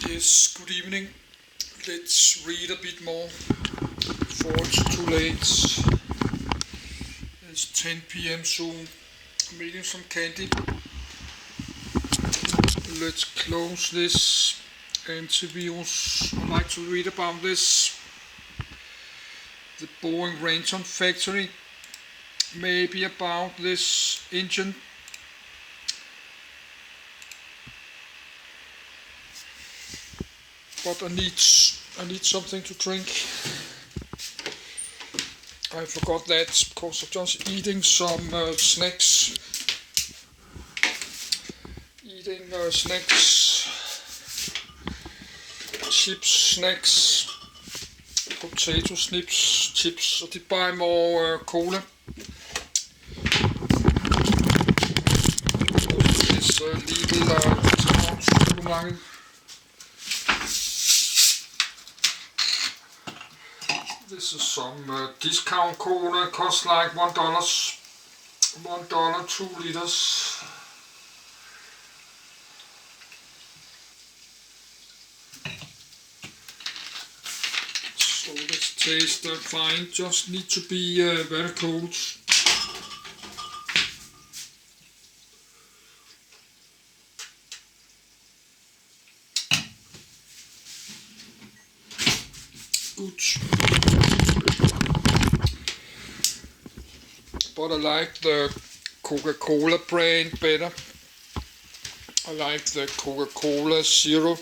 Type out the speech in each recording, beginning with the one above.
Yes, good evening. Let's read a bit more before it's too late. It's 10 p.m. soon. I'm eating some candy. Let's close this interviews. I'd like to read about this. The Boeing Renton factory. Maybe about this engine. But I need something to drink. I forgot that because I'm just eating some snacks. Chips, snacks, potato snips, chips, og det er bare more cola. This little supermarket. This is some discount cola, costs like $1, 2 liters. So let's taste fine, just need to be very cold. Good. But I like the Coca-Cola brand better. I like the Coca-Cola Zero,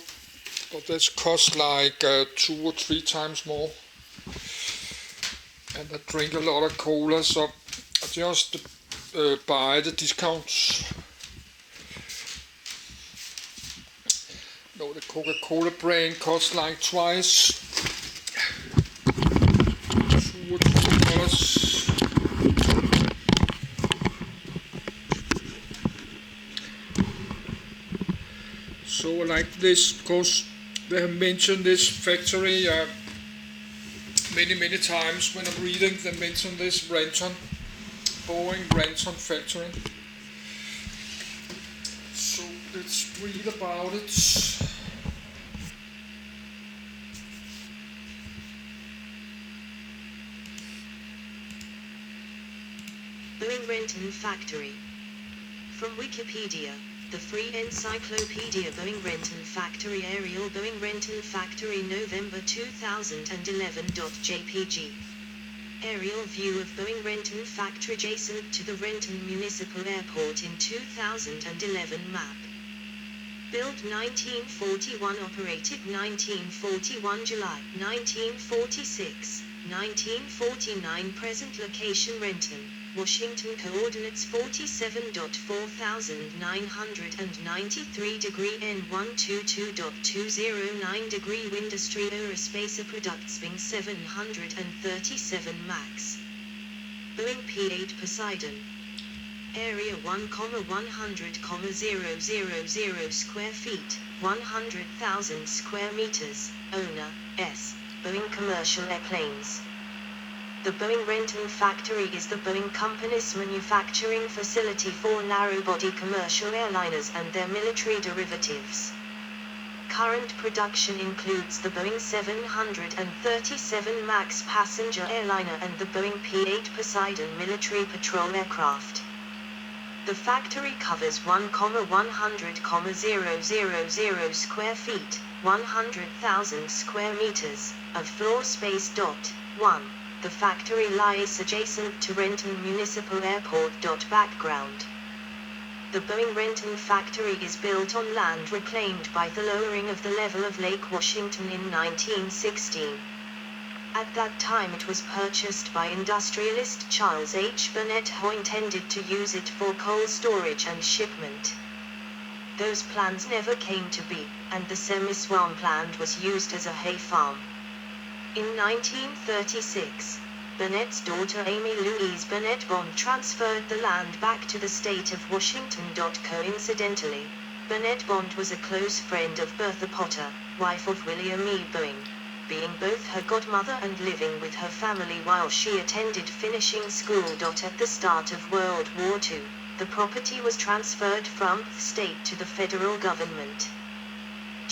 but that costs like 2 or 3 times more. And I drink a lot of cola, so I just buy the discounts. No, the Coca-Cola brand costs like twice. $2 or $3. So I like this because they have mentioned this factory many times when I'm reading. They mention this Renton, Boeing Renton factory. So let's read about it. Boeing Renton Factory. From Wikipedia, the free encyclopedia. Boeing Renton Factory aerial. Boeing Renton Factory November 2011.jpg. Aerial view of Boeing Renton Factory adjacent to the Renton Municipal Airport in 2011 map. Built 1941, operated 1941 July, 1946, 1949. Present location Renton, Washington. Coordinates 47.4993 degree N 122.209 degree. Industry Aerospace Products Boeing 737 MAX. Boeing P-8 Poseidon. Area 1,100,000 square feet, 100,000 square meters. Owner, S. Boeing Commercial Airplanes. The Boeing Renton Factory is the Boeing Company's manufacturing facility for narrow-body commercial airliners and their military derivatives. Current production includes the Boeing 737 MAX passenger airliner and the Boeing P-8 Poseidon military patrol aircraft. The factory covers 1,100,000 square feet, 100,000 square meters, of floor space. 1. The factory lies adjacent to Renton Municipal Airport. Background. The Boeing Renton Factory is built on land reclaimed by the lowering of the level of Lake Washington in 1916. At that time it was purchased by industrialist Charles H. Burnett, who intended to use it for coal storage and shipment. Those plans never came to be, and the semi-swamp land was used as a hay farm. In 1936, Burnett's daughter Amy Louise Burnett Bond transferred the land back to the state of Washington. Coincidentally, Burnett Bond was a close friend of Bertha Potter, wife of William E. Boeing, being both her godmother and living with her family while she attended finishing school. At the start of World War II, the property was transferred from the state to the federal government.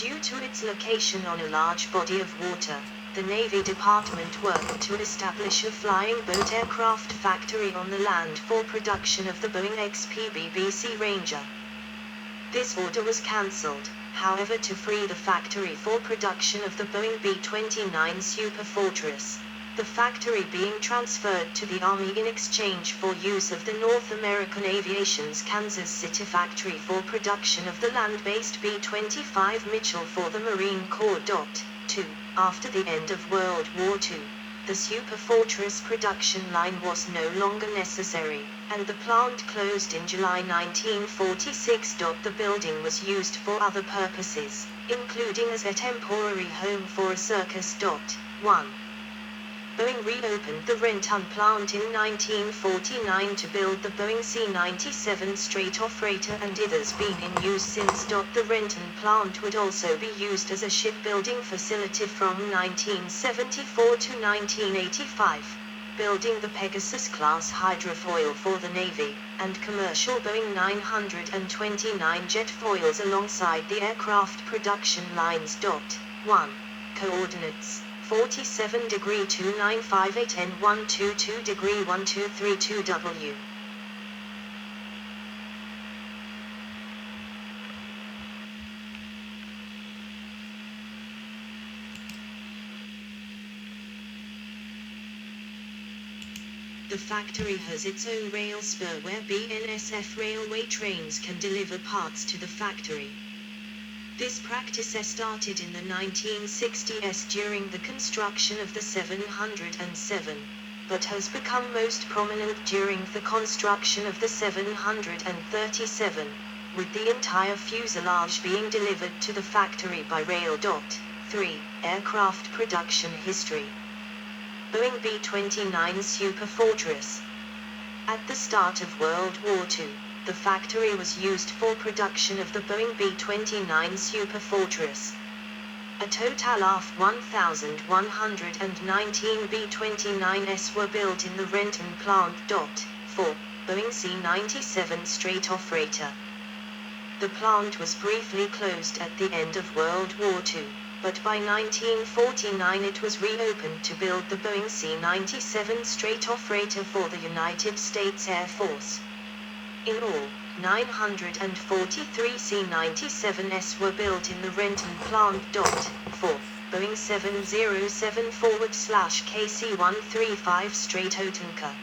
Due to its location on a large body of water, the Navy Department worked to establish a flying boat aircraft factory on the land for production of the Boeing XP-BBC Ranger. This order was cancelled, however, to free the factory for production of the Boeing B-29 Superfortress, the factory being transferred to the Army in exchange for use of the North American Aviation's Kansas City factory for production of the land-based B-25 Mitchell for the Marine Corps. 2. After the end of World War II, the Superfortress production line was no longer necessary, and the plant closed in July 1946. The building was used for other purposes, including as a temporary home for a circus. 1. Boeing reopened the Renton plant in 1949 to build the Boeing C-97 straight-off freighter, and it has been in use since. The Renton plant would also be used as a shipbuilding facility from 1974 to 1985, building the Pegasus-class hydrofoil for the Navy, and commercial Boeing 929 jetfoils alongside the aircraft production lines. 1. Coordinates 47 degree 2958 N 122 degree 1232 W. The factory has its own rail spur where BNSF railway trains can deliver parts to the factory. This practice started in the 1960s during the construction of the 707, but has become most prominent during the construction of the 737, with the entire fuselage being delivered to the factory by rail. 3. Aircraft production history. Boeing B-29 Superfortress. At the start of World War II, the factory was used for production of the Boeing B-29 Superfortress. A total of 1,119 B-29s were built in the Renton plant. 4. Boeing C-97 straight-off freighter. The plant was briefly closed at the end of World War II, but by 1949 it was reopened to build the Boeing C-97 straight-off freighter for the United States Air Force. In all, 943 C-97s were built in the Renton plant. 4. Boeing 707/KC-135 straight-off.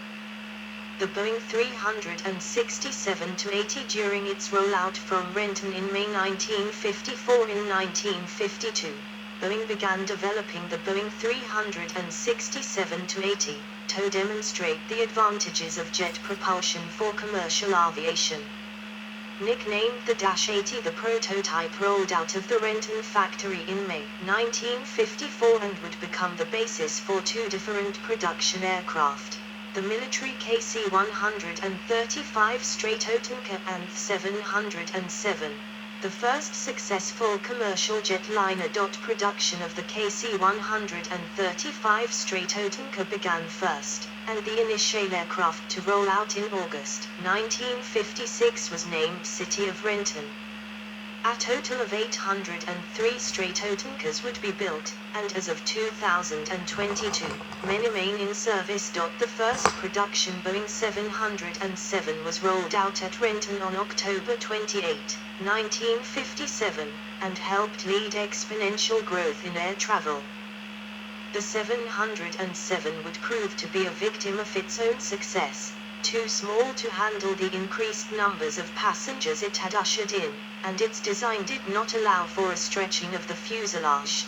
The Boeing 367-80 during its rollout from Renton in May 1954. In 1952, Boeing began developing the Boeing 367-80 to demonstrate the advantages of jet propulsion for commercial aviation. Nicknamed the Dash 80, the prototype rolled out of the Renton factory in May 1954 and would become the basis for two different production aircraft, the military KC-135 straight-off and 707. The first successful commercial jetliner. Production of the KC-135 straight-off began first, and the initial aircraft to roll out in August 1956 was named City of Renton. A total of 803 straight-off would be built, and as of 2022, many remain in service. The first production Boeing 707 was rolled out at Renton on October 28, 1957, and helped lead exponential growth in air travel. The 707 would prove to be a victim of its own success, too small to handle the increased numbers of passengers it had ushered in, and its design did not allow for a stretching of the fuselage.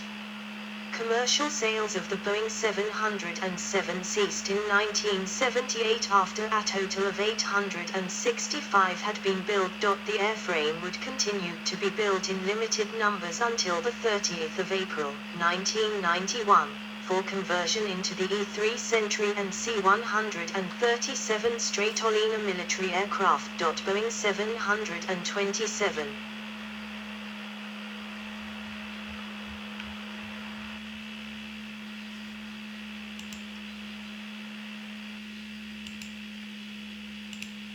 Commercial sales of the Boeing 707 ceased in 1978 after a total of 865 had been built. The airframe would continue to be built in limited numbers until the 30th of April, 1991, for conversion into the E-3 Sentry and C-137 straight-off military aircraft. Boeing 727.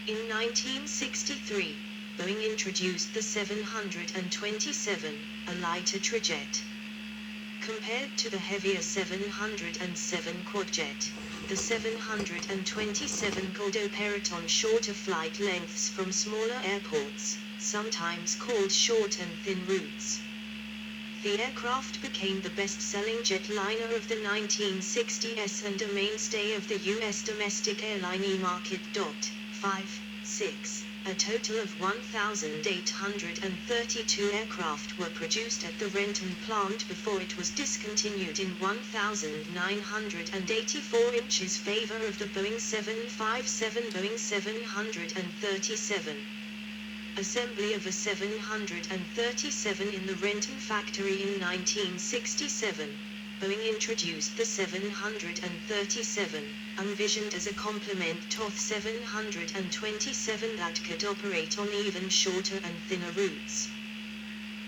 In 1963, Boeing introduced the 727, a lighter trijet. Compared to the heavier 707 quadjet, the 727 could operate on shorter flight lengths from smaller airports, sometimes called short and thin routes. The aircraft became the best-selling jetliner of the 1960s and a mainstay of the U.S. domestic airline e-market. 5.6. A total of 1,832 aircraft were produced at the Renton plant before it was discontinued in 1,984 inches favor of the Boeing 757. Boeing 737. Assembly of a 737 in the Renton factory in 1967. Boeing introduced the 737, envisioned as a complement to the 727 that could operate on even shorter and thinner routes.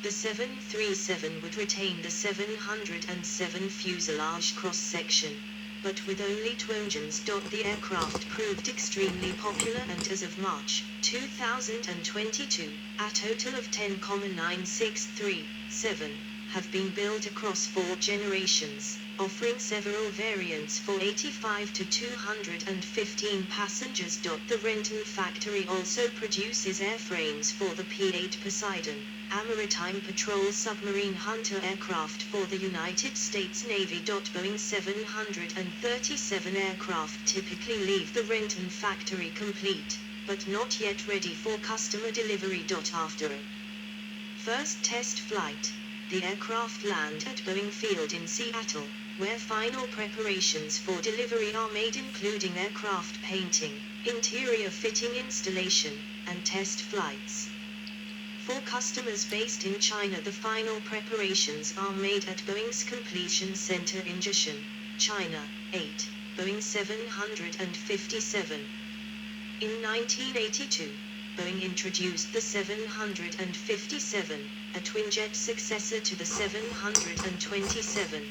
The 737 would retain the 707 fuselage cross-section, but with only 2 engines. The aircraft proved extremely popular and as of March 2022, a total of 10,9637 have been built across 4 generations, offering several variants for 85 to 215 passengers. The Renton factory also produces airframes for the P-8 Poseidon, a maritime patrol submarine hunter aircraft for the United States Navy. Boeing 737 aircraft typically leave the Renton factory complete, but not yet ready for customer delivery. After a first test flight, the aircraft land at Boeing Field in Seattle, where final preparations for delivery are made, including aircraft painting, interior fitting installation, and test flights. For customers based in China, the final preparations are made at Boeing's Completion Center in Jiaxing, China. 8. Boeing 757. In 1982, Boeing introduced the 757, a twinjet successor to the 727.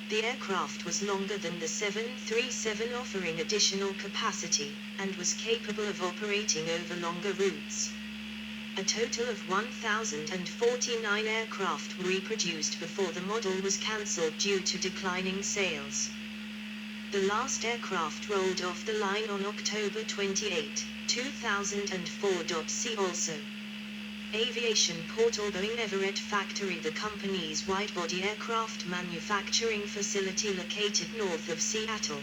The aircraft was longer than the 737, offering additional capacity, and was capable of operating over longer routes. A total of 1,049 aircraft were reproduced before the model was cancelled due to declining sales. The last aircraft rolled off the line on October 28, 2004. See also Aviation Portal. Boeing Everett Factory, the company's wide-body aircraft manufacturing facility located north of Seattle.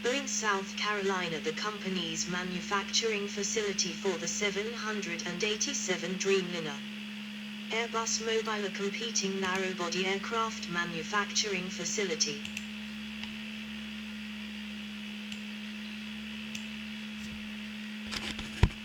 Boeing South Carolina, the company's manufacturing facility for the 787 Dreamliner. Airbus Mobile, a competing narrow-body aircraft manufacturing facility.